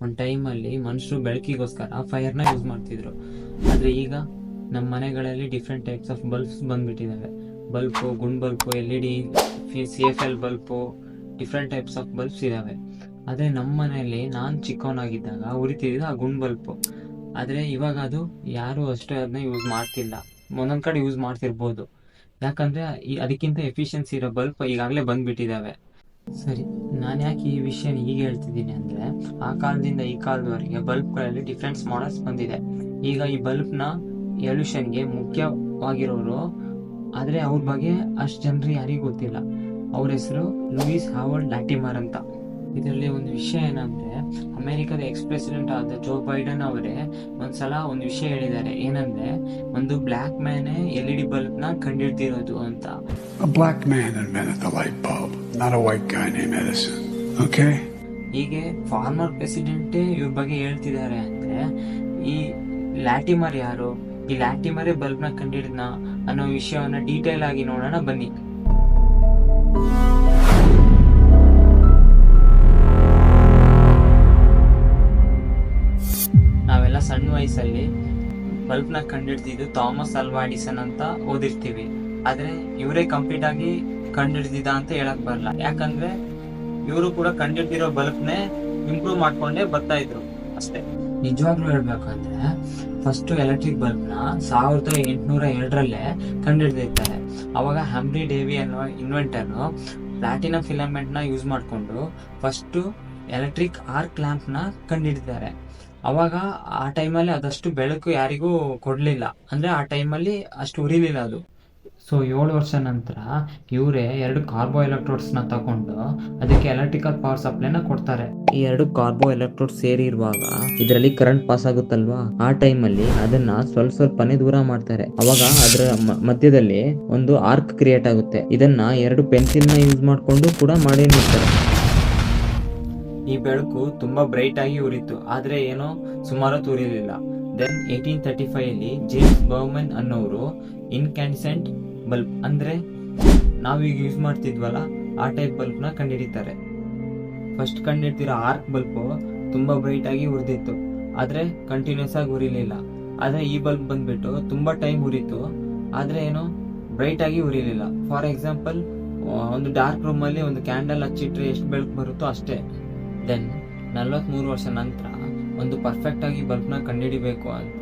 ಒಂದು ಟೈಮಲ್ಲಿ ಮನುಷ್ಯರು ಬೆಳಕಿಗೋಸ್ಕರ ಫೈರ್ನ ಯೂಸ್ ಮಾಡ್ತಿದ್ರು. ಆದರೆ ಈಗ ನಮ್ಮ ಮನೆಗಳಲ್ಲಿ ಡಿಫ್ರೆಂಟ್ ಟೈಪ್ಸ್ ಆಫ್ ಬಲ್ಬ್ಸ್ ಬಂದ್ಬಿಟ್ಟಿದ್ದಾವೆ. ಬಲ್ಬು, ಗುಂಡ್ bulb, LED, CFL bulb, different types of bulbs ಇದ್ದಾವೆ. ಆದರೆ ನಮ್ಮ ಮನೆಯಲ್ಲಿ ನಾನು ಚಿಕ್ಕವನಾಗಿದ್ದಾಗ ಉರಿತಿದ್ದು ಆ ಗುಂಡ್ ಬಲ್ಬು. ಆದರೆ ಇವಾಗ ಅದು ಯಾರು ಅಷ್ಟೇ ಅದನ್ನ ಯೂಸ್ ಮಾಡ್ತಿಲ್ಲ. ಒಂದೊಂದು ಕಡೆ ಯೂಸ್ ಮಾಡ್ತಿರ್ಬೋದು, ಯಾಕಂದರೆ ಅದಕ್ಕಿಂತ ಎಫಿಷಿಯನ್ಸಿ ಇರೋ ಬಲ್ಬ್ ಈಗಾಗಲೇ ಬಂದ್ಬಿಟ್ಟಿದ್ದಾವೆ. ಸರಿ, ನಾನು ಯಾಕೆ ಈ ವಿಷಯನ ಈಗ ಹೇಳ್ತಿದ್ದೀನಿ ಅಂದರೆ, ಆ ಕಾಲದಿಂದ ಈ ಕಾಲದವರೆಗೆ ಬಲ್ಬ್ಗಳಲ್ಲಿ ಡಿಫ್ರೆಂಟ್ಸ್ ಮಾಡಲ್ಸ್ ಬಂದಿದೆ. ಈಗ ಈ ಬಲ್ಬ್ನ ಎವಲ್ಯೂಷನ್ಗೆ ಮುಖ್ಯವಾಗಿರೋರು, ಆದರೆ ಅವ್ರ ಬಗ್ಗೆ ಅಷ್ಟು ಜನರಿಗೆ ಯಾರಿಗೂ ಗೊತ್ತಿಲ್ಲ. ಅವ್ರ ಹೆಸರು ಲೂಯಿಸ್ ಹಾವರ್ಡ್ ಲ್ಯಾಟಿಮರ್ ಅಂತ. ಇದರಲ್ಲಿ ಒಂದು ವಿಷಯ ಏನಂದರೆ, ಅಮೆರಿಕದ ಎಕ್ಸ್ ಪ್ರೆಸಿಡೆಂಟ್ ಆದ ಜೋ ಬೈಡನ್ ಅವರೇ ಒಂದ್ಸಲ ಒಂದು ವಿಷಯ ಹೇಳಿದ್ದಾರೆ. ಏನಂದರೆ, ಒಂದು ಬ್ಲ್ಯಾಕ್ ಮ್ಯಾನೇ LED ಬಲ್ಬ್ನ ಕಂಡಿಡ್ದಿರೋದು ಅಂತ. A black man invented the light bulb, not a white guy named Edison. Okay? ಹೀಗೆ ಫಾರ್ಮರ್ ಪ್ರೆಸಿಡೆಂಟೇ ಇವ್ರ ಬಗ್ಗೆ ಹೇಳ್ತಿದ್ದಾರೆ ಅಂದರೆ, ಈ ಲ್ಯಾಟಿಮರ್ ಯಾರು? ಈ ಲ್ಯಾಟಿಮರೇ ಬಲ್ಬ್ನ ಕಂಡಿಡ್ದನ ಅನ್ನೋ ವಿಷಯವನ್ನ ಡೀಟೇಲ್ ಆಗಿ ನೋಡೋಣ ಬನ್ನಿ. ನಾವೆಲ್ಲ ಸಣ್ಣ ವಯಸ್ಸಲ್ಲಿ ಬಲ್ಬ್ನ ಕಂಡಿಡ್ದಿದ್ದು ಥಾಮಸ್ ಆಲ್ವಾ ಎಡಿಸನ್ ಅಂತ ಓದಿರ್ತೀವಿ. ಆದ್ರೆ ಇವರೇ ಕಂಪ್ಲೀಟ್ ಆಗಿ ಕಂಡಿಡ್ದಿದ್ದ ಅಂತ ಹೇಳಕ್ ಬರಲ್ಲ, ಯಾಕಂದ್ರೆ ಇವರು ಕೂಡ ಕಂಡಿಡ್ದಿರೋ ಬಲ್ಬ್ನೇ ಇಂಪ್ರೂವ್ ಮಾಡ್ಕೊಂಡೇ ಬರ್ತಾ ಇದ್ರು ಅಷ್ಟೇ. ನಿಜವಾಗ್ಲೂ ಹೇಳ್ಬೇಕಂದ್ರೆ, ಫಸ್ಟ್ ಎಲೆಕ್ಟ್ರಿಕ್ ಬಲ್ಬ್ನ 1802 ಕಂಡಿಡ್ದಿರ್ತಾರೆ. ಅವಾಗ ಹಂಬ್ರಿ ಡೇವಿ ಅನ್ನೋ ಇನ್ವೆಂಟರ್ನು ಪ್ಲಾಟಿನಮ್ ಫಿಲಮೆಂಟ್ನ ಯೂಸ್ ಮಾಡಿಕೊಂಡು ಫಸ್ಟು ಎಲೆಕ್ಟ್ರಿಕ್ ಆರ್ಕ್ ಲ್ಯಾಂಪ್ನ ಕಂಡಿಡ್ತಾರೆ. ಅವಾಗ ಆ ಟೈಮಲ್ಲಿ ಅದಷ್ಟು ಬೆಳಕು ಯಾರಿಗೂ ಕೊಡಲಿಲ್ಲ, ಅಂದರೆ ಆ ಟೈಮಲ್ಲಿ ಅಷ್ಟು ಉರಿಲಿಲ್ಲ ಅದು. ಸೊ 7 ವರ್ಷ ನಂತರ ಇವರೇ 2 ಕಾರ್ಬೋ ಎಲೆಕ್ಟ್ರೋಡ್ಸ್ನ ತಗೊಂಡು ಅದಕ್ಕೆ ಎಲೆಕ್ಟ್ರಿಕಲ್ ಪವರ್ ಸಪ್ಲೈನ ಕೊಡ್ತಾರೆ. ಈ 2 ಕಾರ್ಬೋ ಎಲೆಕ್ಟ್ರೋಡ್ ಸೇರಿ ಇರುವಾಗ ಇದರಲ್ಲಿ ಕರೆಂಟ್ ಪಾಸ್ ಆಗುತ್ತಲ್ವಾ, ಆ ಟೈಮಲ್ಲಿ ಅದನ್ನ ಸ್ವಲ್ಪನೇ ದೂರ ಮಾಡ್ತಾರೆ. ಅವಾಗ ಅದರ ಮಧ್ಯದಲ್ಲಿ ಒಂದು ಆರ್ಕ್ ಕ್ರಿಯೇಟ್ ಆಗುತ್ತೆ. ಇದನ್ನ 2 ಪೆನ್ಸಿಲ್ನ ಯೂಸ್ ಮಾಡಿಕೊಂಡು ಕೂಡ ಮಾಡಿರ್ತಾರೆ. ಈ ಬೆಳಕು ತುಂಬಾ ಬ್ರೈಟ್ ಆಗಿ ಉರಿತು, ಆದ್ರೆ ಏನೋ ಸುಮಾರು ಉರಿಲಿಲ್ಲ. ದೆನ್ 1835 ಜೇಮ್ಸ್ ಬರ್ಮನ್ ಅನ್ನೋರು ಇನ್ಕ್ಯಾಂಡೆಸೆಂಟ್ ಬಲ್ಬ್, ಅಂದ್ರೆ ನಾವೀಗ ಯೂಸ್ ಮಾಡ್ತಿದ್ವಲ್ಲ ಆ ಟೈಪ್ ಬಲ್ಬ್ನ ಕಂಡುಹಿಡಿತಾರೆ. ಫಸ್ಟ್ ಕಂಡುಹಿಡ್ತಿರೋ ಆರ್ಕ್ ಬಲ್ಬು ತುಂಬಾ ಬ್ರೈಟ್ ಆಗಿ ಉರಿದಿತ್ತು, ಆದ್ರೆ ಕಂಟಿನ್ಯೂಸ್ ಆಗಿ ಉರಿಲಿಲ್ಲ. ಆದ್ರೆ ಈ ಬಲ್ಬ್ ಬಂದ್ಬಿಟ್ಟು ತುಂಬಾ ಟೈಮ್ ಉರಿತು, ಆದ್ರೆ ಏನೋ ಬ್ರೈಟ್ ಆಗಿ ಉರಿಲಿಲ್ಲ. ಫಾರ್ ಎಕ್ಸಾಂಪಲ್, ಒಂದು ಡಾರ್ಕ್ ರೂಮ್ ಅಲ್ಲಿ ಒಂದು ಕ್ಯಾಂಡಲ್ ಹಚ್ಚಿಟ್ರೆ ಎಷ್ಟು ಬೆಳಕು ಬರುತ್ತೋ ಅಷ್ಟೇ. ದೆನ್ 43 ವರ್ಷ ನಂತರ ಒಂದು ಪರ್ಫೆಕ್ಟ್ ಆಗಿ ಬಲ್ಬ್ನ ಕಂಡುಹಿಡಿಬೇಕು ಅಂತ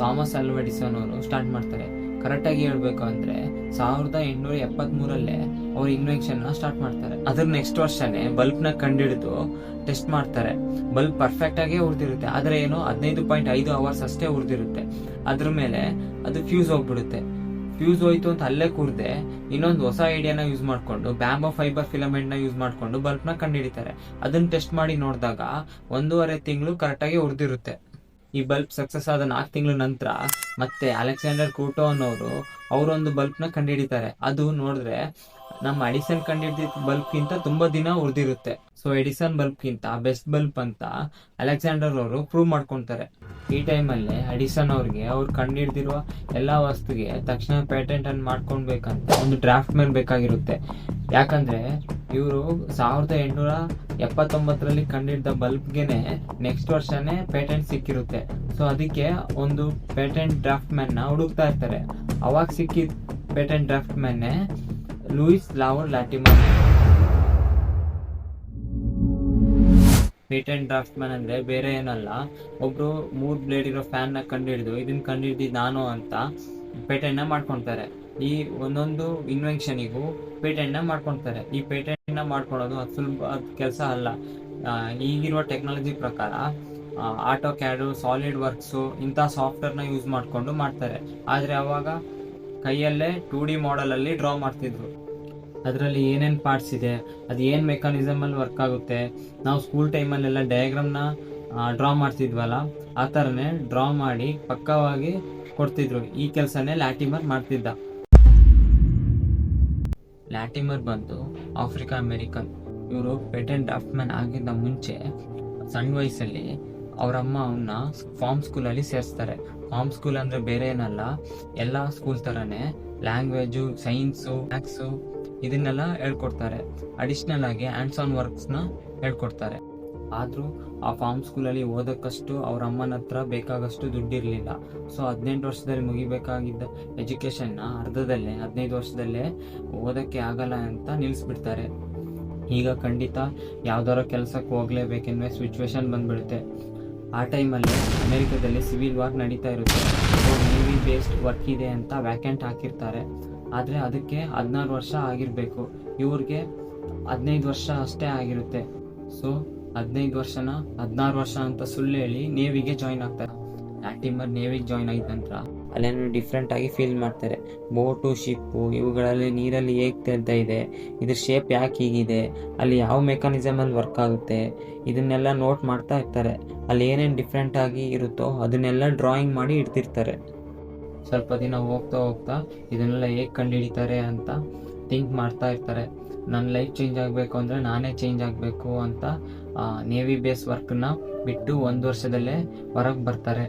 ಥಾಮಸ್ ಆಲ್ವಾ ಎಡಿಸನ್ ಅವರು ಸ್ಟಾರ್ಟ್ ಮಾಡ್ತಾರೆ. ಕರೆಕ್ಟಾಗಿ ಹೇಳ್ಬೇಕು ಅಂದರೆ 1873 ಅವ್ರ ಇನ್ವೆನ್ಷನ್ನ ಸ್ಟಾರ್ಟ್ ಮಾಡ್ತಾರೆ. ಅದ್ರ ನೆಕ್ಸ್ಟ್ ವರ್ಷನೇ ಬಲ್ಬ್ನ ಕಂಡುಹಿಡಿದು ಟೆಸ್ಟ್ ಮಾಡ್ತಾರೆ. ಬಲ್ಬ್ ಪರ್ಫೆಕ್ಟ್ ಆಗೇ ಉರಿದಿರುತ್ತೆ, ಆದರೆ ಏನೋ 15.5 ಅವರ್ಸ್ ಅಷ್ಟೇ ಉರಿದಿರುತ್ತೆ. ಅದ್ರ ಮೇಲೆ ಅದು ಫ್ಯೂಸ್ ಹೋಗ್ಬಿಡುತ್ತೆ. ಫ್ಯೂಸ್ ಹೋಯ್ತು ಅಂತ ಅಲ್ಲೇ ಕೂರ್ದೆ ಇನ್ನೊಂದು ಹೊಸ ಐಡಿಯಾನ ಯೂಸ್ ಮಾಡ್ಕೊಂಡು ಬ್ಯಾಂಬೋ ಫೈಬರ್ ಫಿಲಮೆಂಟ್ ನ ಯೂಸ್ ಮಾಡ್ಕೊಂಡು ಬಲ್ಬ್ನ ಕಂಡುಹಿಡಿತಾರೆ. ಅದನ್ನ ಟೆಸ್ಟ್ ಮಾಡಿ ನೋಡಿದಾಗ 1.5 ತಿಂಗಳು ಕರೆಕ್ಟಾಗಿ ಉರಿದಿರುತ್ತೆ. ಈ ಬಲ್ಬ್ ಸಕ್ಸಸ್ ಆದ 4 ತಿಂಗಳ ನಂತರ ಮತ್ತೆ ಅಲೆಕ್ಸಾಂಡರ್ ಕೂಟೋ ಅನ್ನೋರು ಅವರೊಂದು ಬಲ್ಬ್ನ ಕಂಡುಹಿಡಿತಾರೆ. ಅದು ನೋಡಿದ್ರೆ ನಮ್ಮ ಎಡಿಸನ್ ಕಂಡುಹಿಡಿದ ಬಲ್ಬ್ಗಿಂತ ತುಂಬಾ ದಿನ ಉರಿದಿರುತ್ತೆ. ಸೊ ಎಡಿಸನ್ ಬಲ್ಬ್ಗಿಂತ ಬೆಸ್ಟ್ ಬಲ್ಬ್ ಅಂತ ಅಲೆಕ್ಸಾಂಡರ್ ಅವರು ಪ್ರೂವ್ ಮಾಡ್ಕೊಂತಾರೆ. ಈ ಟೈಮಲ್ಲಿ ಎಡಿಸನ್ ಅವ್ರಿಗೆ ಅವ್ರು ಕಂಡುಹಿಡಿದಿರುವ ಎಲ್ಲಾ ವಸ್ತುಗೆ ತಕ್ಷಣ ಪೇಟೆಂಟ್ ಅನ್ನು ಮಾಡ್ಕೊಳ್ಬೇಕಂತ ಒಂದು ಡ್ರಾಫ್ಟ್ ಮೇಲೆ ಬೇಕಾಗಿರುತ್ತೆ. ಯಾಕಂದ್ರೆ ಇವರು 1879 ಕಂಡಿಡಿದ ಬಲ್ಬ್ಗೆನೆ ನೆಕ್ಸ್ಟ್ ವರ್ಷನೇ ಪೇಟೆಂಟ್ ಸಿಕ್ಕಿರುತ್ತೆ. ಸೊ ಅದಕ್ಕೆ ಒಂದು ಪೇಟೆಂಟ್ ಡ್ರಾಫ್ಟ್ ಮ್ಯಾನ್ ನ ಹುಡುಕ್ತಾ ಇರ್ತಾರೆ. ಅವಾಗ ಸಿಕ್ಕಿದ patent draftsman Lewis Howard Latimer. Patent draftsman ಅಂದ್ರೆ ಬೇರೆ ಏನಲ್ಲ, ಒಬ್ರು 3 ಬ್ಲೇಡ್ ಇರೋ ಫ್ಯಾನ್ ನ ಕಂಡುಹಿಡಿದು ಇದನ್ನ ಕಂಡುಹಿಡಿದ್ ನಾನು ಅಂತ ಪೇಟೆಂಟ್ ನ ಮಾಡ್ಕೊಂತಾರೆ. ಈ ಒಂದೊಂದು ಇನ್ವೆನ್ಷನಿಗೂ ಪೇಟೆಂಟ್ ನ ಮಾಡ್ಕೊಂತಾರೆ. ಈ ಪೇಟೆಂಟ್ ನ ಮಾಡ್ಕೊಳೋದು ಅದು ಸುಲಭ ಕೆಲಸ ಅಲ್ಲ. ಈಗಿರುವ ಟೆಕ್ನಾಲಜಿ ಪ್ರಕಾರ ಆಟೋ ಕ್ಯಾಡು, ಸಾಲಿಡ್ ವರ್ಕ್ಸು ಇಂಥ ಸಾಫ್ಟ್ವೇರ್ನ ಯೂಸ್ ಮಾಡಿಕೊಂಡು ಮಾಡ್ತಾರೆ. ಆದರೆ ಅವಾಗ ಕೈಯಲ್ಲೇ 2D ಮಾಡಲಲ್ಲಿ ಡ್ರಾ ಮಾಡ್ತಿದ್ರು. ಅದರಲ್ಲಿ ಏನೇನು ಪಾರ್ಟ್ಸ್ ಇದೆ, ಅದು ಏನು ಮೆಕ್ಯಾನಿಸಮಲ್ಲಿ ವರ್ಕ್ ಆಗುತ್ತೆ, ನಾವು ಸ್ಕೂಲ್ ಟೈಮಲ್ಲೆಲ್ಲ ಡಯಾಗ್ರಾಮ್ನ ಡ್ರಾ ಮಾಡ್ತಿದ್ವಲ್ಲ, ಆ ಥರನೇ ಡ್ರಾ ಮಾಡಿ ಪಕ್ಕವಾಗಿ ಕೊಡ್ತಿದ್ರು. ಈ ಕೆಲಸನೇ ಲ್ಯಾಟಿಮರ್ ಮಾಡ್ತಿದ್ದ. ಲ್ಯಾಟಿಮರ್ ಬಂದು ಆಫ್ರಿಕಾ ಅಮೆರಿಕನ್. ಇವರು ಪೇಟೆಂಟ್ ಡ್ರಾಫ್ಟ್ ಮ್ಯಾನ್ ಆಗಿದ್ದ ಮುಂಚೆ ಸಣ್ಣ ವಯಸ್ಸಲ್ಲಿ ಅವರಮ್ಮ ಅವನ್ನ ಫಾರ್ಮ್ ಸ್ಕೂಲಲ್ಲಿ ಸೇರಿಸ್ತಾರೆ. ಫಾರ್ಮ್ ಸ್ಕೂಲ್ ಅಂದರೆ ಬೇರೆ ಏನಲ್ಲ, ಎಲ್ಲ ಸ್ಕೂಲ್ ಥರನೇ ಲ್ಯಾಂಗ್ವೇಜು, ಸೈನ್ಸು, ಮ್ಯಾಥ್ಸು ಇದನ್ನೆಲ್ಲ ಹೇಳ್ಕೊಡ್ತಾರೆ. ಅಡಿಷ್ನಲ್ ಆಗಿ ಹ್ಯಾಂಡ್ಸ್ ಆನ್ ವರ್ಕ್ಸ್ನ ಹೇಳ್ಕೊಡ್ತಾರೆ. ಆದರೂ ಆ ಫಾರ್ಮ್ ಸ್ಕೂಲಲ್ಲಿ ಓದೋಕ್ಕಷ್ಟು ಅವ್ರ ಅಮ್ಮನ ಹತ್ರ ಬೇಕಾಗಷ್ಟು ದುಡ್ಡಿರಲಿಲ್ಲ. ಸೊ 18 ವರ್ಷದಲ್ಲಿ ಮುಗಿಬೇಕಾಗಿದ್ದ ಎಜುಕೇಷನ್ನ ಅರ್ಧದಲ್ಲೇ 15 ವರ್ಷದಲ್ಲೇ ಓದೋಕ್ಕೆ ಆಗಲ್ಲ ಅಂತ ನಿಲ್ಲಿಸ್ಬಿಡ್ತಾರೆ. ಈಗ ಖಂಡಿತ ಯಾವ್ದಾರ ಕೆಲಸಕ್ಕೆ ಹೋಗಲೇಬೇಕೆನ್ನುವ ಸಿಚುವೇಶನ್ ಬಂದ್ಬಿಡುತ್ತೆ. ಆ ಟೈಮಲ್ಲಿ ಅಮೆರಿಕದಲ್ಲಿ ಸಿವಿಲ್ ವಾರ್ ನಡೀತಾ ಇರುತ್ತೆ. ಸೊ ನೇವಿ ಬೇಸ್ಡ್ ವರ್ಕ್ ಇದೆ ಅಂತ ವ್ಯಾಕೆಂಟ್ ಹಾಕಿರ್ತಾರೆ. ಆದರೆ ಅದಕ್ಕೆ 16 ವರ್ಷ ಆಗಿರಬೇಕು. ಇವ್ರಿಗೆ 15 ವರ್ಷ ಅಷ್ಟೇ ಆಗಿರುತ್ತೆ. ಸೊ 15 ವರ್ಷನ 16 ವರ್ಷ ಅಂತ ಸುಳ್ಳು ಹೇಳಿ ನೇವಿಗೆ ಜಾಯ್ನ್ ಆಗ್ತಾರೆ. ಲ್ಯಾಟಿಮರ್ ನೇವಿಗೆ ಜಾಯ್ನ್ ಆಗಿದ ನಂತರ ಅಲ್ಲೇನೋ ಡಿಫ್ರೆಂಟ್ ಆಗಿ ಫೀಲ್ ಮಾಡ್ತಾರೆ. ಬೋಟು, ಶಿಪ್ಪು ಇವುಗಳಲ್ಲಿ ನೀರಲ್ಲಿ ಹೇಗೆ ತೇಲ್ತಾ ಇದೆ, ಇದ್ರ ಶೇಪ್ ಯಾಕೆ ಹೀಗಿದೆ, ಅಲ್ಲಿ ಯಾವ ಮೆಕ್ಯಾನಿಸಮಲ್ಲಿ ವರ್ಕ್ ಆಗುತ್ತೆ, ಇದನ್ನೆಲ್ಲ ನೋಟ್ ಮಾಡ್ತಾ ಇರ್ತಾರೆ. ಅಲ್ಲಿ ಏನೇನು ಡಿಫ್ರೆಂಟ್ ಆಗಿ ಇರುತ್ತೋ ಅದನ್ನೆಲ್ಲ ಡ್ರಾಯಿಂಗ್ ಮಾಡಿ ಇಡ್ತಿರ್ತಾರೆ. ಸ್ವಲ್ಪ ದಿನ ಹೋಗ್ತಾ ಹೋಗ್ತಾ ಇದನ್ನೆಲ್ಲ ಹೇಗೆ ಕಂಡುಹಿಡಿತಾರೆ ಅಂತ ಥಿಂಕ್ ಮಾಡ್ತಾ ಇರ್ತಾರೆ. ನನ್ನ ಲೈಫ್ ಚೇಂಜ್ ಆಗಬೇಕು ಅಂದರೆ ನಾನೇ ಚೇಂಜ್ ಆಗಬೇಕು ಅಂತ ನೇವಿ ಬೇಸ್ ವರ್ಕ್ನ ಬಿಟ್ಟು 1 ವರ್ಷದಲ್ಲೇ ಹೊರಗೆ ಬರ್ತಾರೆ.